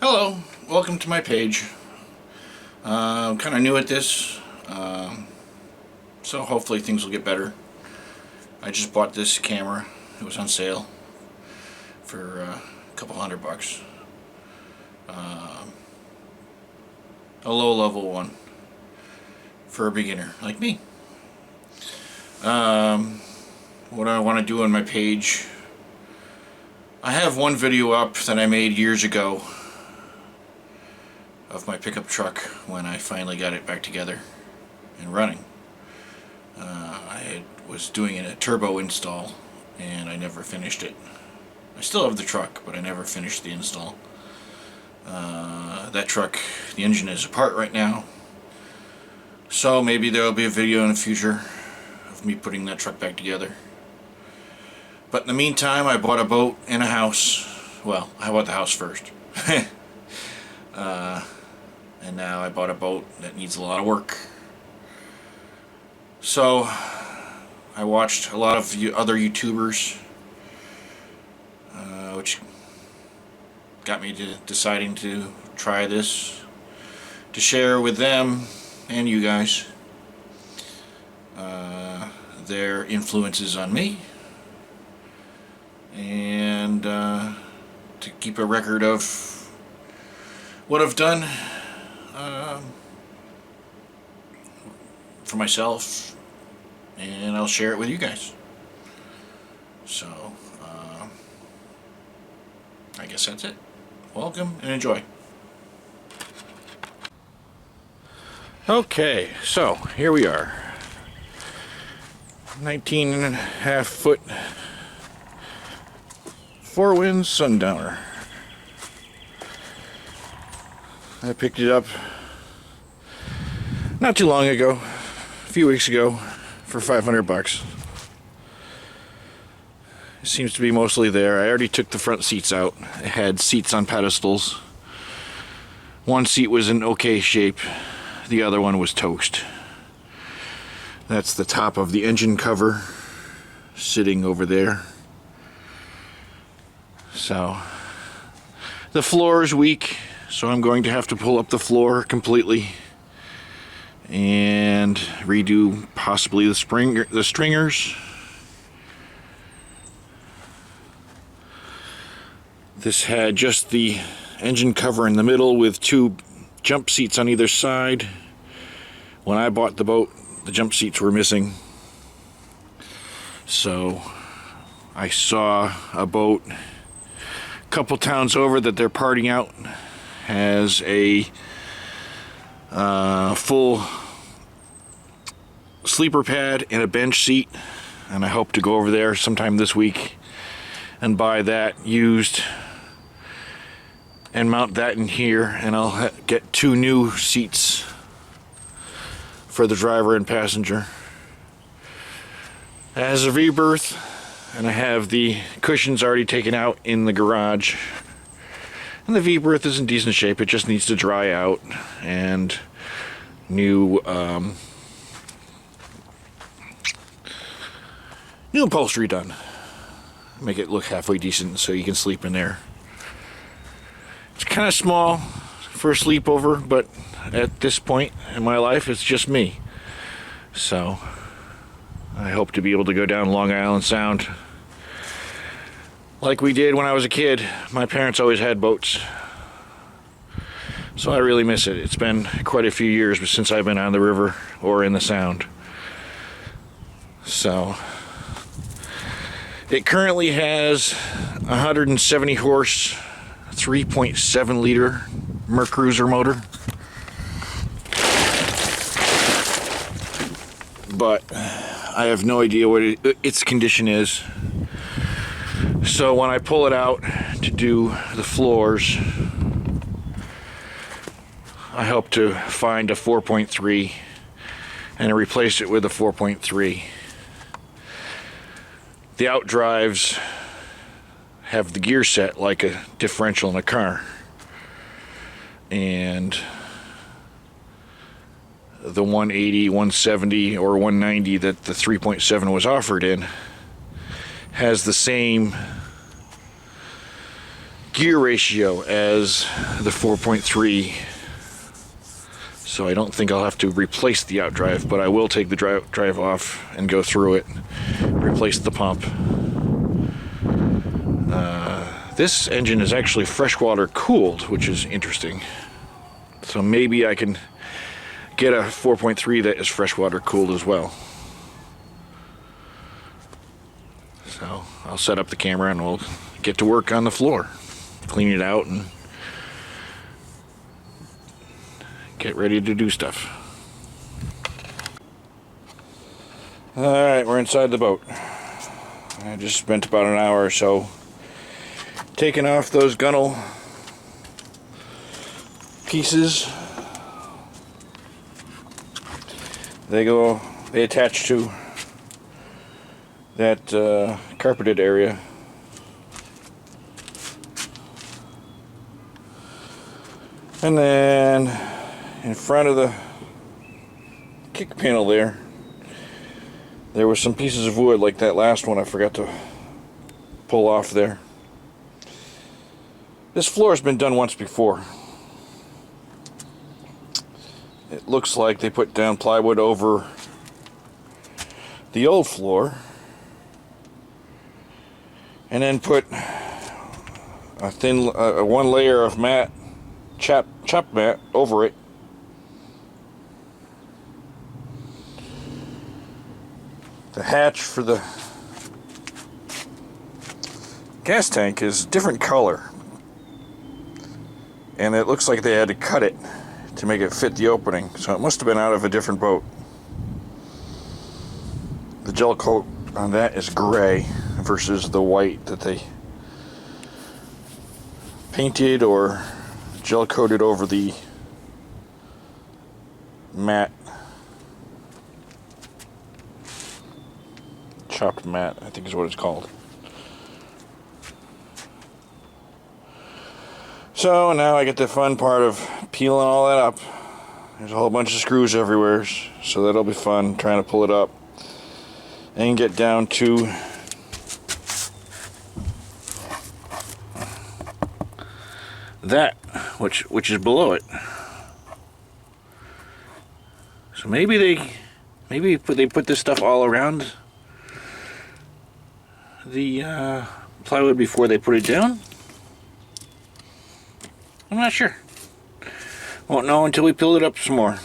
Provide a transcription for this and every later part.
Hello, welcome to my page. I'm kind of new at this, so hopefully things will get better. I just bought this camera. It was on sale for a couple $100. A low-level one for a beginner like me. What I want to do on my page, I have one video up that I made years ago of my pickup truck when I finally got it back together and running. I was doing a turbo install and I never finished it. I still have the truck, but I never finished the install. That truck, the engine is apart right now, so maybe there will be a video in the future of me putting that truck back together. But in the meantime, I bought a boat and a house. Well, I bought the house first. And now I bought a boat that needs a lot of work. So I watched a lot of other YouTubers, which got me to deciding to try this, to share with them and you guys their influences on me, and to keep a record of what I've done for myself, and I'll share it with you guys. So I guess that's it. Welcome and enjoy. Okay, so here we are. 19.5 foot 4-wind Sundowner. I picked it up not too long ago, a few weeks ago, for $500. It seems to be mostly there. I already took the front seats out. It had seats on pedestals. One seat was in okay shape. The other one was toast. That's the top of the engine cover sitting over there. So the floor is weak, so I'm going to have to pull up the floor completely and redo possibly the stringers. This had just the engine cover in the middle with two jump seats on either side. When I bought the boat, the jump seats were missing. So I saw a boat a couple towns over that they're parting out has a full sleeper pad and a bench seat, and I hope to go over there sometime this week and buy that used and mount that in here, and I'll get two new seats for the driver and passenger. It has a V-berth, and I have the cushions already taken out in the garage. And the V-berth is in decent shape. It just needs to dry out, and new upholstery done. Make it look halfway decent so you can sleep in there. It's kind of small for a sleepover, but at this point in my life, it's just me. So I hope to be able to go down Long Island Sound like we did when I was a kid. My parents always had boats, so I really miss it. It's been quite a few years since I've been on the river or in the Sound. So it currently has 170 horse, 3.7 liter Mercruiser motor. But I have no idea what its condition is. So when I pull it out to do the floors, I hope to find a 4.3 and replace it with a 4.3. The outdrives have the gear set like a differential in a car, and the 180, 170, or 190 that the 3.7 was offered in has the same gear ratio as the 4.3, so I don't think I'll have to replace the outdrive, but I will take the drive off and go through it, replace the pump. This engine is actually freshwater cooled, which is interesting. So maybe I can get a 4.3 that is freshwater cooled as well. So I'll set up the camera and we'll get to work on the floor, clean it out and get ready to do stuff. Alright, we're inside the boat. I just spent about an hour or so taking off those gunnel pieces. They attach to that carpeted area. And then in front of the kick panel there were some pieces of wood like that last one I forgot to pull off there. This floor has been done once before. It looks like they put down plywood over the old floor and then put a thin one layer of chopped mat over it. The hatch for the gas tank is a different color, and it looks like they had to cut it to make it fit the opening, so it must have been out of a different boat. The gel coat on that is gray versus the white that they painted or gel coated over the mat. Chopped mat, I think is what it's called. So now I get the fun part of peeling all that up. There's a whole bunch of screws everywhere, so that'll be fun trying to pull it up and get down to that which is below it. So maybe they put this stuff all around the plywood before they put it down. I'm not sure. Won't know until we peel it up some more.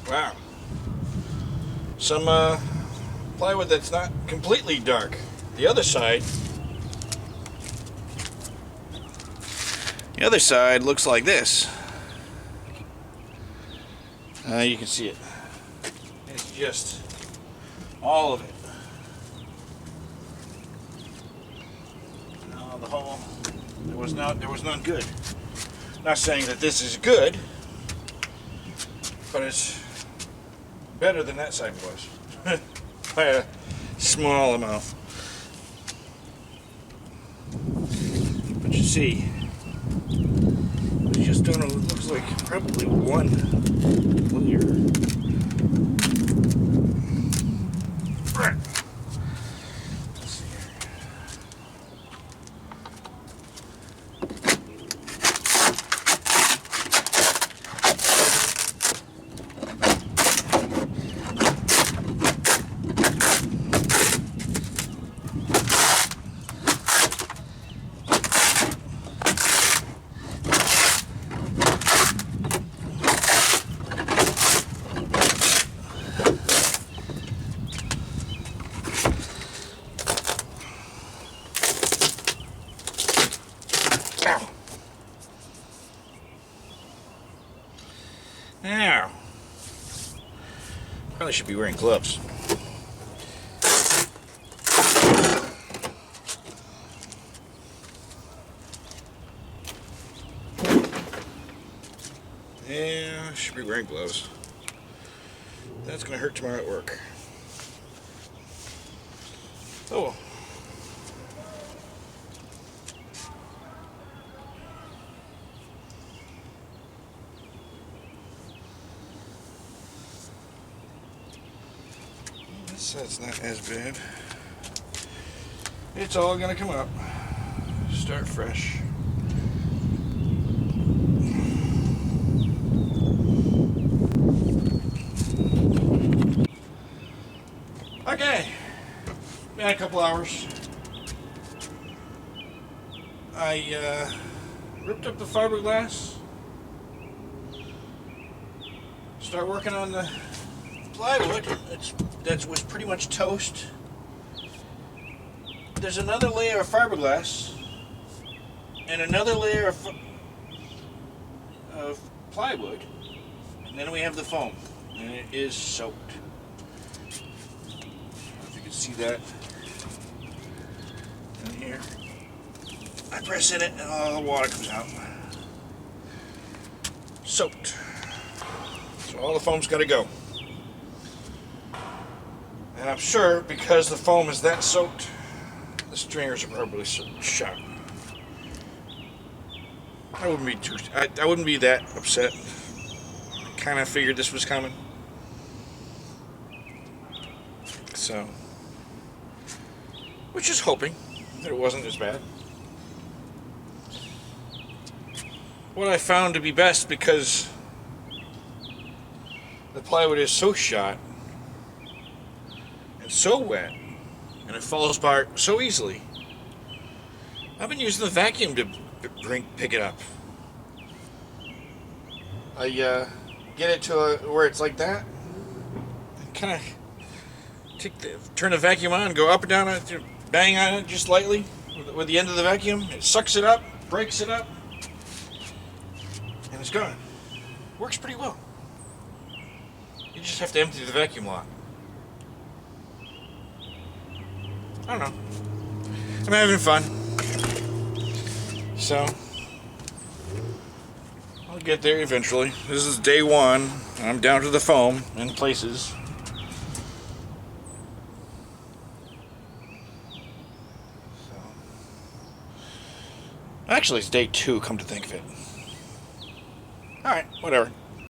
Wow. Some plywood that's not completely dark. The other side looks like this. You can see it. It's just all of it. The whole there was none good. Not saying that this is good, but it's better than that side was by a small amount. But you see, we just don't know. It looks like probably one layer. Right. Let's see here. should be wearing gloves. Yeah, I should be wearing gloves. That's going to hurt tomorrow at work. Oh well. That's not as bad. It's all going to come up. Start fresh. Okay, been a couple hours. I ripped up the fiberglass. Start working on the plywood. That was pretty much toast. There's another layer of fiberglass and another layer of plywood, and then we have the foam, and it is soaked. If you can see that in here. I press in it and all the water comes out. Soaked. So all the foam's got to go. And I'm sure because the foam is that soaked, the stringers are probably shot. I wouldn't be that upset. I kind of figured this was coming. So, was just hoping that it wasn't as bad. What I found to be best, because the plywood is so shot and so wet, and it falls apart so easily, I've been using the vacuum to pick it up. I get it to where it's like that, and kind of turn the vacuum on, go up and down on it, bang on it just lightly with the end of the vacuum. It sucks it up, breaks it up, and it's gone. Works pretty well. You just have to empty the vacuum lot. I don't know. I'm having fun. So, I'll get there eventually. This is day one. I'm down to the foam in places. So, actually, it's day two, come to think of it. Alright, whatever.